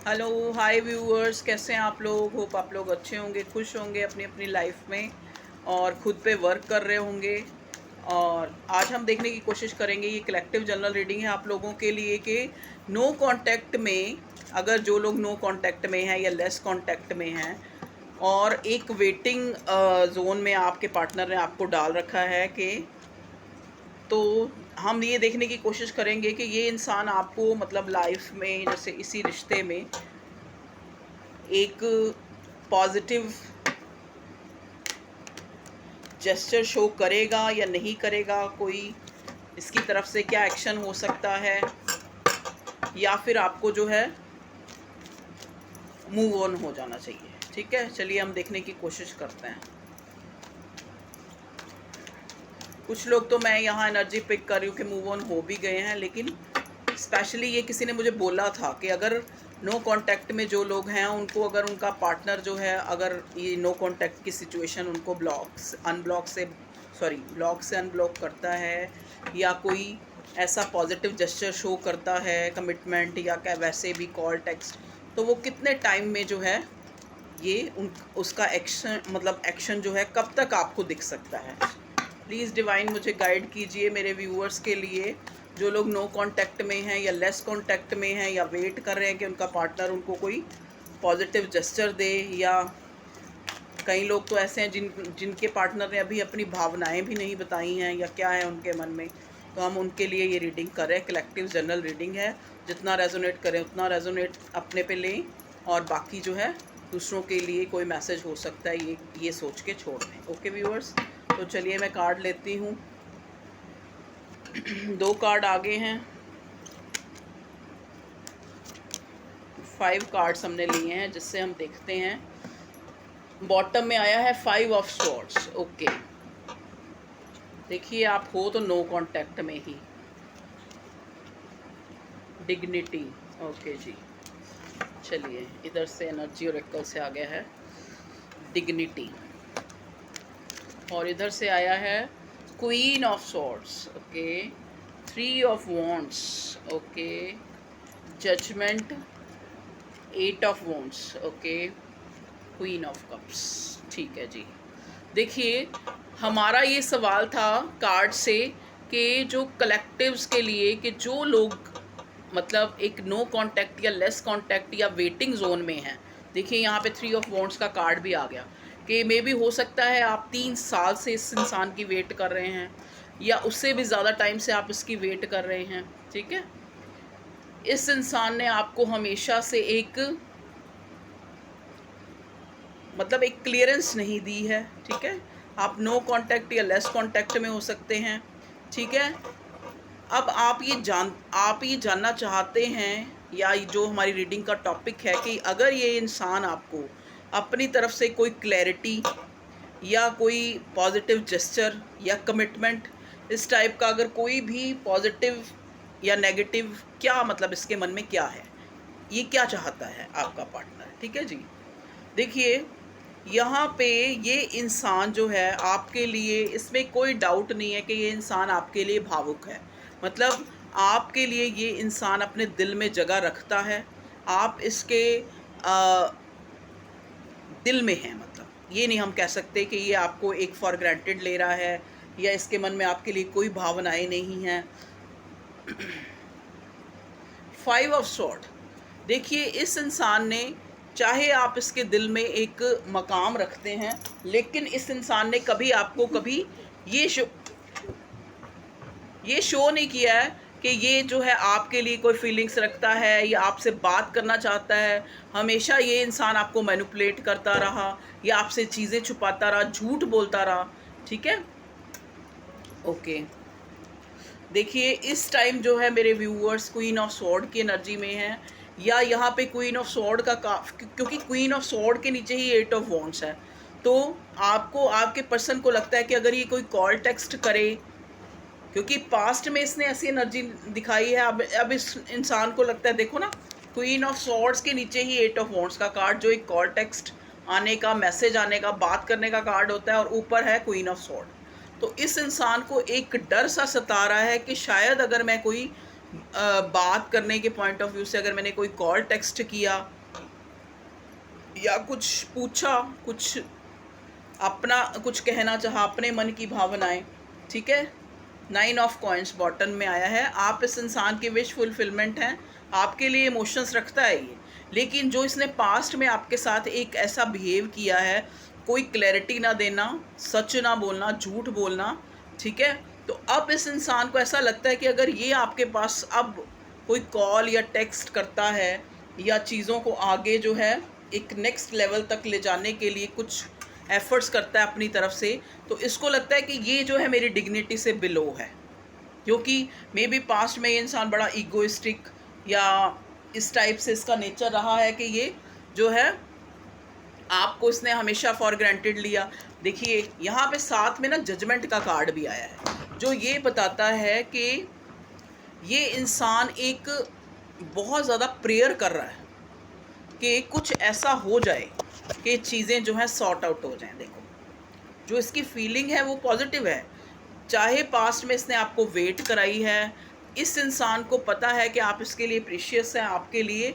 Hello hi viewers, कैसे हैं आप लोग। होप आप लोग अच्छे होंगे, खुश होंगे अपनी अपनी लाइफ में और खुद पे वर्क कर रहे होंगे। और आज हम देखने की कोशिश करेंगे, ये कलेक्टिव जनरल रीडिंग है आप लोगों के लिए कि नो कांटेक्ट में, अगर जो लोग नो कांटेक्ट में हैं या लेस कांटेक्ट में हैं और एक वेटिंग जोन में आपके पार्टनर ने आपको डाल रखा है, कि तो हम ये देखने की कोशिश करेंगे कि ये इंसान आपको मतलब लाइफ में, जैसे इसी रिश्ते में एक पॉजिटिव जेस्चर शो करेगा या नहीं करेगा, कोई इसकी तरफ से क्या एक्शन हो सकता है, या फिर आपको जो है मूव ऑन हो जाना चाहिए। ठीक है, चलिए हम देखने की कोशिश करते हैं। कुछ लोग तो मैं यहाँ एनर्जी पिक कर रही हूँ कि मूव ऑन हो भी गए हैं, लेकिन स्पेशली ये किसी ने मुझे बोला था कि अगर नो कांटेक्ट में जो लोग हैं उनको, अगर उनका पार्टनर जो है, अगर ये नो कांटेक्ट की सिचुएशन उनको ब्लॉक से अनब्लॉक करता है, या कोई ऐसा पॉजिटिव जेस्चर शो करता है, कमिटमेंट या क्या वैसे भी कॉल टेक्स्ट, तो वो कितने टाइम में जो है ये उसका एक्शन, मतलब एक्शन जो है कब तक आपको दिख सकता है। प्लीज़ डिवाइन मुझे गाइड कीजिए मेरे व्यूअर्स के लिए, जो लोग नो कांटेक्ट में हैं या लेस कांटेक्ट में हैं, या वेट कर रहे हैं कि उनका पार्टनर उनको कोई पॉजिटिव जेस्चर दे, या कई लोग तो ऐसे हैं जिनके पार्टनर ने अभी अपनी भावनाएं भी नहीं बताई हैं या क्या है उनके मन में, तो हम उनके लिए ये रीडिंग करें। कलेक्टिव जनरल रीडिंग है, जितना रेजोनेट करें उतना रेजोनेट अपने पे लें, और बाकी जो है दूसरों के लिए कोई मैसेज हो सकता है ये सोच के छोड़ दें। ओके व्यूअर्स, तो चलिए मैं कार्ड लेती हूँ। 2 कार्ड आगे हैं, 5 कार्ड्स हमने लिए हैं, जिससे हम देखते हैं। बॉटम में आया है 5 ऑफ स्वॉर्ड्स। ओके, देखिए आप हो तो नो कांटेक्ट में ही, डिग्निटी। ओके जी, चलिए इधर से एनर्जी ओरेकल से आ गया है डिग्निटी, और इधर से आया है queen of swords. Okay, 3 of wands. Okay, judgement, 8 of wands. Okay, queen of cups. ठीक है जी, देखिए हमारा ये सवाल था कार्ड से कि जो कलेक्टिव्स के लिए, कि जो लोग मतलब एक नो कांटेक्ट या लेस कांटेक्ट या वेटिंग जोन में हैं। देखिए यहाँ पे 3 ऑफ वॉन्ड्स का कार्ड भी आ गया, कि मे बी हो सकता है आप 3 साल से इस इंसान की वेट कर रहे हैं, या उससे भी ज़्यादा टाइम से आप इसकी वेट कर रहे हैं। ठीक है, इस इंसान ने आपको हमेशा से एक मतलब एक क्लियरेंस नहीं दी है। ठीक है, आप नो कांटेक्ट या लेस कांटेक्ट में हो सकते हैं। ठीक है, अब आप ये जानना चाहते हैं, या जो हमारी रीडिंग का टॉपिक है, कि अगर ये इंसान आपको अपनी तरफ से कोई क्लैरिटी या कोई पॉजिटिव जेस्चर या कमिटमेंट, इस टाइप का अगर कोई भी पॉजिटिव या नेगेटिव, क्या मतलब इसके मन में क्या है, ये क्या चाहता है आपका पार्टनर। ठीक है जी, देखिए यहाँ पे ये इंसान जो है आपके लिए, इसमें कोई डाउट नहीं है कि ये इंसान आपके लिए भावुक है। मतलब आपके लिए ये इंसान अपने दिल में जगह रखता है, आप इसके दिल में हैं। मतलब ये नहीं हम कह सकते कि ये आपको एक फॉर ग्रांटेड ले रहा है, या इसके मन में आपके लिए कोई भावनाएं नहीं हैं। 5 ऑफ स्वॉर्ड, देखिए इस इंसान ने, चाहे आप इसके दिल में एक मकाम रखते हैं, लेकिन इस इंसान ने कभी आपको कभी ये शो नहीं किया है कि ये जो है आपके लिए कोई फीलिंग्स रखता है या आपसे बात करना चाहता है। हमेशा ये इंसान आपको मैनिपुलेट करता रहा, या आपसे चीज़ें छुपाता रहा, झूठ बोलता रहा। ठीक है, ओके, देखिए इस टाइम जो है मेरे व्यूअर्स क्वीन ऑफ स्वॉर्ड की एनर्जी में हैं, या यहाँ पे क्वीन ऑफ स्वॉर्ड का क्योंकि क्वीन ऑफ स्वॉर्ड के नीचे ही 8 ऑफ वॉन्ड्स है, तो आपको, आपके पर्सन को लगता है कि अगर ये कोई कॉल टेक्स्ट करे, क्योंकि पास्ट में इसने ऐसी एनर्जी दिखाई है, अब इस इंसान को लगता है, देखो ना, क्वीन ऑफ स्वॉर्ड्स के नीचे ही 8 ऑफ वॉन्ड्स का कार्ड, जो एक कॉल टेक्स्ट आने का, मैसेज आने का, बात करने का कार्ड होता है, और ऊपर है क्वीन ऑफ स्वॉर्ड। तो इस इंसान को एक डर सा सता रहा है कि शायद अगर मैं कोई बात करने के पॉइंट ऑफ व्यू से अगर मैंने कोई कॉल टेक्स्ट किया या कुछ पूछा, कुछ अपना कुछ कहना चाहा, अपने मन की भावनाएं, ठीक है। 9 ऑफ कॉइन्स बॉटम में आया है। आप इस इंसान की विश फुलफिलमेंट हैं, आपके लिए इमोशंस रखता है ये, लेकिन जो इसने पास्ट में आपके साथ एक ऐसा बिहेव किया है, कोई क्लैरिटी ना देना, सच ना बोलना, झूठ बोलना, ठीक है। तो अब इस इंसान को ऐसा लगता है कि अगर ये आपके पास अब कोई कॉल या टेक्स्ट करता है या चीज़ों को आगे जो है एक नेक्स्ट लेवल तक ले जाने के लिए कुछ एफर्ट्स करता है अपनी तरफ से, तो इसको लगता है कि ये जो है मेरी डिग्निटी से बिलो है, क्योंकि मे बी पास्ट में ये इंसान बड़ा ईगोइस्टिक या इस टाइप से इसका नेचर रहा है कि ये जो है आपको इसने हमेशा फॉर ग्रांटेड लिया। देखिए यहाँ पे साथ में ना जजमेंट का कार्ड भी आया है, जो ये बताता है कि ये इंसान एक बहुत ज़्यादा प्रेयर कर रहा है कि कुछ ऐसा हो जाए कि चीज़ें जो हैं सॉर्ट आउट हो जाएं। देखो जो इसकी फीलिंग है वो पॉजिटिव है, चाहे पास्ट में इसने आपको वेट कराई है, इस इंसान को पता है कि आप इसके लिए प्रीशियस हैं, आपके लिए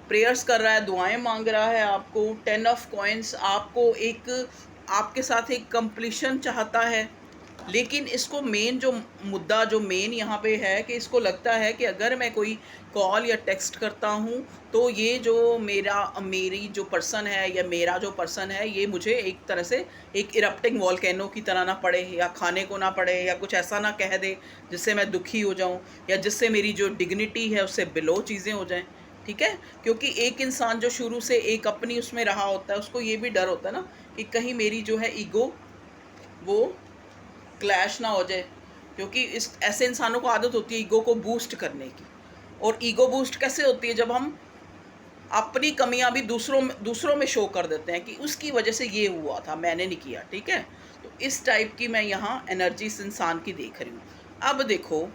प्रेयर्स कर रहा है, दुआएं मांग रहा है आपको। 10 ऑफ कॉइन्स आपको एक आपके साथ एक कंप्लीशन चाहता है, लेकिन इसको मेन जो मुद्दा जो मेन यहाँ पे है कि इसको लगता है कि अगर मैं कोई कॉल या टेक्स्ट करता हूँ तो ये जो मेरी जो पर्सन है या मेरा जो पर्सन है ये मुझे एक तरह से एक इरप्टिंग वॉल्केनो की तरह ना पड़े या खाने को ना पड़े या कुछ ऐसा ना कह दे जिससे मैं दुखी हो जाऊँ या जिससे मेरी जो डिग्निटी है उससे बिलो चीज़ें हो जाएं, ठीक है। क्योंकि एक इंसान जो शुरू से एक अपनी उसमें रहा होता है उसको ये भी डर होता है ना कि कहीं मेरी जो है ईगो वो क्लैश ना हो जाए, क्योंकि इस ऐसे इंसानों को आदत होती है ईगो को बूस्ट करने की। और ईगो बूस्ट कैसे होती है? जब हम अपनी कमियां भी दूसरों में शो कर देते हैं कि उसकी वजह से ये हुआ था, मैंने नहीं किया, ठीक है। तो इस टाइप की मैं यहाँ एनर्जी इस इंसान की देख रही हूँ। अब देखो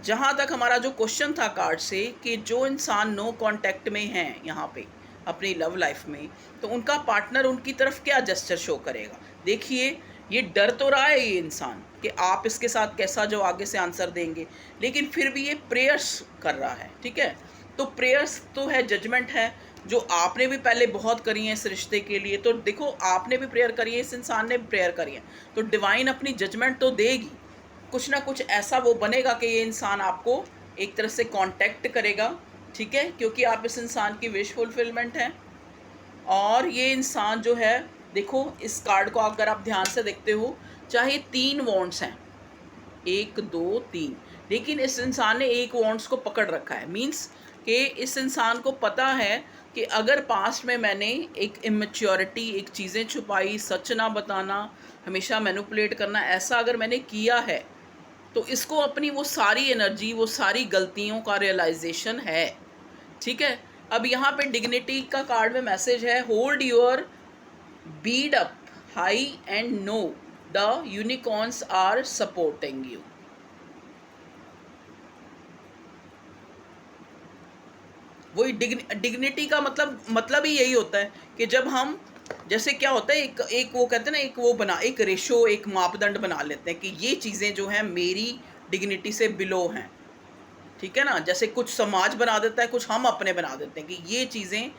जहाँ तक हमारा जो क्वेश्चन था कार्ड से कि जो इंसान नो कांटेक्ट में हैं यहाँ पे अपनी लव लाइफ में, तो उनका पार्टनर उनकी तरफ क्या जेस्चर शो करेगा। देखिए ये डर तो रहा है ये इंसान कि आप इसके साथ कैसा जो आगे से आंसर देंगे, लेकिन फिर भी ये प्रेयर्स कर रहा है, ठीक है। तो प्रेयर्स तो है, जजमेंट है, जो आपने भी पहले बहुत करी है इस रिश्ते के लिए। तो देखो आपने भी प्रेयर करी है, इस इंसान ने भी प्रेयर करी है, तो डिवाइन अपनी जजमेंट तो देगी, कुछ ना कुछ ऐसा वो बनेगा कि ये इंसान आपको एक तरह से कांटेक्ट करेगा, ठीक है, क्योंकि आप इस इंसान की विश फुलफिलमेंट हैं। और ये इंसान जो है, देखो इस कार्ड को अगर आप ध्यान से देखते हो, चाहे 3 वॉन्ड्स हैं, 1 2 3, लेकिन इस इंसान ने एक वॉन्ड्स को पकड़ रखा है। मीन्स कि इस इंसान को पता है कि अगर पास्ट में मैंने एक इमेच्योरिटी, एक चीज़ें छुपाई, सच ना बताना, हमेशा मैनिपुलेट करना, ऐसा अगर मैंने किया है तो इसको अपनी वो सारी एनर्जी, वो सारी गलतियों का रियलाइजेशन है, ठीक है। अब यहाँ पे डिग्निटी का कार्ड में मैसेज है, hold your bead up high and know the unicorns are supporting you. वही डिग्निटी का मतलब ही यही होता है कि जब हम, जैसे क्या होता है, एक वो कहते हैं ना, एक वो बना, एक रेशो, एक मापदंड बना लेते हैं कि ये चीज़ें जो हैं मेरी डिग्निटी से बिलो हैं, ठीक है ना। जैसे कुछ समाज बना देता है, कुछ हम अपने बना देते हैं कि ये चीज़ें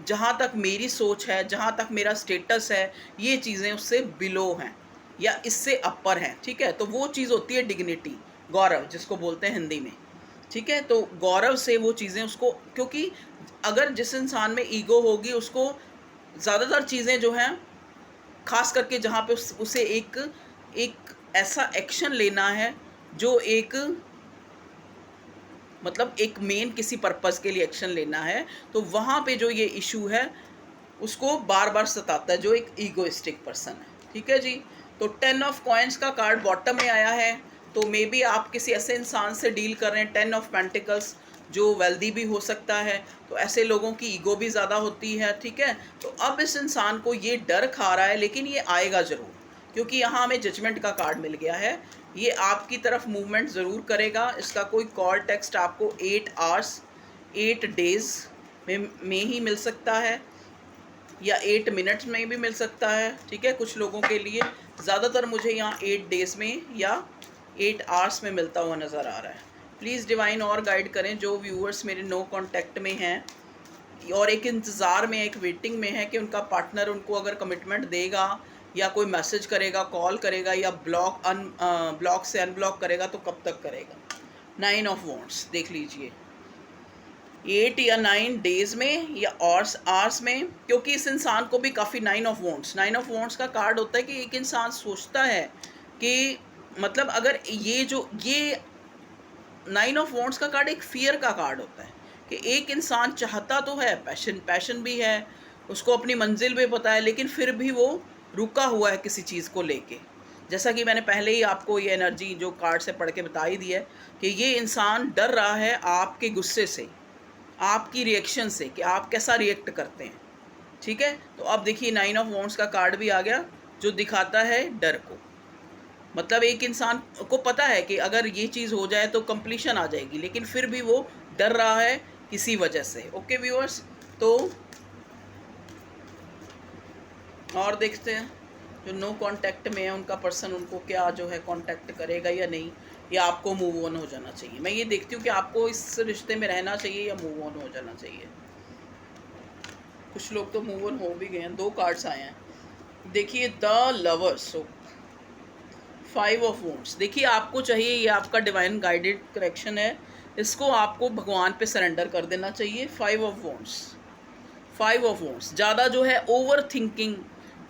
जहाँ तक मेरी सोच है, जहाँ तक मेरा स्टेटस है, ये चीज़ें उससे बिलो हैं या इससे अपर हैं, ठीक है। तो वो चीज़ होती है डिग्निटी, गौरव जिसको बोलते हैं हिंदी में, ठीक है। तो गौरव से वो चीज़ें उसको, क्योंकि अगर जिस इंसान में ईगो होगी उसको ज़्यादातर चीज़ें जो हैं, खास करके जहाँ पे उसे एक ऐसा एक्शन लेना है जो एक एक मेन किसी पर्पज़ के लिए एक्शन लेना है, तो वहाँ पे जो ये इशू है उसको बार बार सताता है, जो एक ईगोइस्टिक पर्सन है, ठीक है जी। तो 10 ऑफ कॉइन्स का कार्ड बॉटम में आया है, तो मे बी आप किसी ऐसे इंसान से डील कर रहे हैं, 10 ऑफ पेंटिकल्स, जो वेल्दी भी हो सकता है, तो ऐसे लोगों की ईगो भी ज़्यादा होती है, ठीक है। तो अब इस इंसान को ये डर खा रहा है, लेकिन ये आएगा ज़रूर, क्योंकि यहाँ हमें जजमेंट का कार्ड मिल गया है। ये आपकी तरफ मूवमेंट ज़रूर करेगा। इसका कोई कॉल टेक्स्ट आपको 8 आवर्स 8 डेज़ में ही मिल सकता है या 8 मिनट्स में भी मिल सकता है, ठीक है। कुछ लोगों के लिए ज़्यादातर मुझे यहाँ 8 डेज़ में या 8 आवर्स में मिलता हुआ नज़र आ रहा है। प्लीज़ डिवाइन और गाइड करें जो व्यूअर्स मेरे नो कांटेक्ट में हैं और एक इंतज़ार में, एक वेटिंग में है कि उनका पार्टनर उनको अगर कमिटमेंट देगा या कोई मैसेज करेगा, कॉल करेगा या ब्लॉक से अनब्लॉक करेगा, तो कब तक करेगा। 9 ऑफ वॉन्ड्स देख लीजिए, 8 या 9 डेज़ में या आवर्स में, क्योंकि इस इंसान को भी काफ़ी 9 ऑफ वॉन्ड्स का कार्ड होता है कि एक इंसान सोचता है कि मतलब अगर ये 9 ऑफ वॉन्ड्स का कार्ड एक फियर का कार्ड होता है कि एक इंसान चाहता तो है, पैशन भी है, उसको अपनी मंजिल भी पता है, लेकिन फिर भी वो रुका हुआ है किसी चीज़ को लेके। जैसा कि मैंने पहले ही आपको ये एनर्जी जो कार्ड से पढ़ के बता ही दी है कि ये इंसान डर रहा है आपके गुस्से से, आपकी रिएक्शन से, कि आप कैसा रिएक्ट करते हैं। ठीक है, तो अब देखिए 9 ऑफ वॉन्ड्स का कार्ड भी आ गया जो दिखाता है डर को। मतलब एक इंसान को पता है कि अगर ये चीज़ हो जाए तो कंप्लीशन आ जाएगी, लेकिन फिर भी वो डर रहा है किसी वजह से। ओके व्यूअर्स, तो और देखते हैं जो नो कांटेक्ट में है उनका पर्सन उनको क्या जो है कांटेक्ट करेगा या नहीं, या आपको मूव ऑन हो जाना चाहिए। मैं ये देखती हूँ कि आपको इस रिश्ते में रहना चाहिए या मूव ऑन हो जाना चाहिए। कुछ लोग तो मूव ऑन हो भी गए हैं। 2 कार्ड्स आए हैं, देखिए द लवर्स, 5 ऑफ वॉन्ड्स। देखिए आपको चाहिए, ये आपका डिवाइन गाइडेड करेक्शन है, इसको आपको भगवान पे सरेंडर कर देना चाहिए। 5 ऑफ वॉन्ड्स ज़्यादा जो है ओवर थिंकिंग,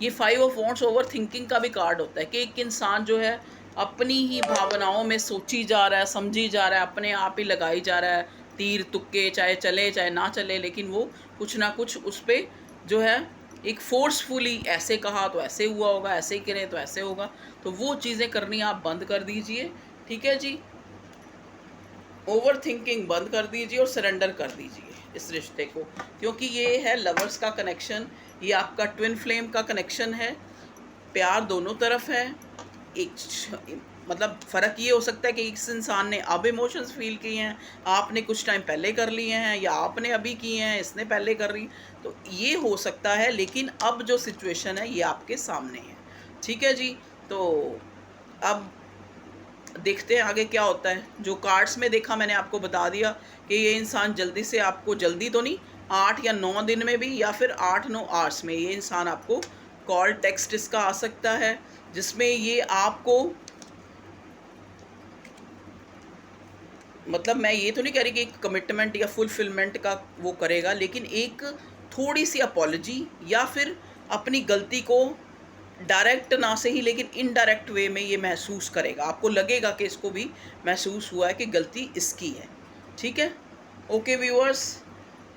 ये 5 ऑफ वॉन्ड्स ओवर थिंकिंग का भी कार्ड होता है कि एक इंसान जो है अपनी ही भावनाओं में सोची जा रहा है, समझी जा रहा है, अपने आप ही लगाई जा रहा है तीर तुक्के, चाहे चले चाहे ना चले, लेकिन वो कुछ ना कुछ उस पर जो है एक फोर्सफुली ऐसे कहा तो ऐसे हुआ होगा, ऐसे ही करें तो ऐसे होगा। तो वो चीज़ें करनी आप बंद कर दीजिए। ठीक है जी, ओवर थिंकिंग बंद कर दीजिए और सरेंडर कर दीजिए इस रिश्ते को, क्योंकि ये है लवर्स का कनेक्शन, ये आपका ट्विन फ्लेम का कनेक्शन है। प्यार दोनों तरफ है। एक मतलब फ़र्क ये हो सकता है कि इस इंसान ने अब इमोशंस फील किए हैं, आपने कुछ टाइम पहले कर लिए हैं, या आपने अभी किए हैं, इसने पहले कर रही, तो ये हो सकता है। लेकिन अब जो सिचुएशन है ये आपके सामने है। ठीक है जी, तो अब देखते हैं आगे क्या होता है। जो कार्ड्स में देखा मैंने आपको बता दिया कि ये इंसान जल्दी से, आपको जल्दी तो नहीं, 8 या 9 दिन में भी, या फिर 8-9 आवर्स में ये इंसान आपको कॉल टेक्स्ट इसका आ सकता है, जिसमें ये आपको, मतलब मैं ये तो नहीं कह रही कि एक कमिटमेंट या फुलफिलमेंट का वो करेगा, लेकिन एक थोड़ी सी अपॉलॉजी या फिर अपनी गलती को डायरेक्ट ना से ही लेकिन इनडायरेक्ट वे में ये महसूस करेगा। आपको लगेगा कि इसको भी महसूस हुआ है कि गलती इसकी है। ठीक है, ओके व्यूअर्स,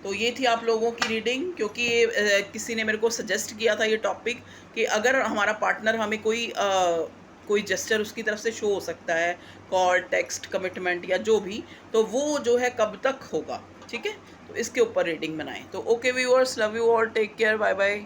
तो ये थी आप लोगों की रीडिंग, क्योंकि ये किसी ने मेरे को सजेस्ट किया था ये टॉपिक कि अगर हमारा पार्टनर हमें कोई जेस्चर उसकी तरफ से शो हो सकता है, कॉल टेक्स्ट कमिटमेंट या जो भी, तो वो जो है कब तक होगा। ठीक है, तो इसके ऊपर रीडिंग बनाएं। तो okay viewers, love you all, take care, bye bye.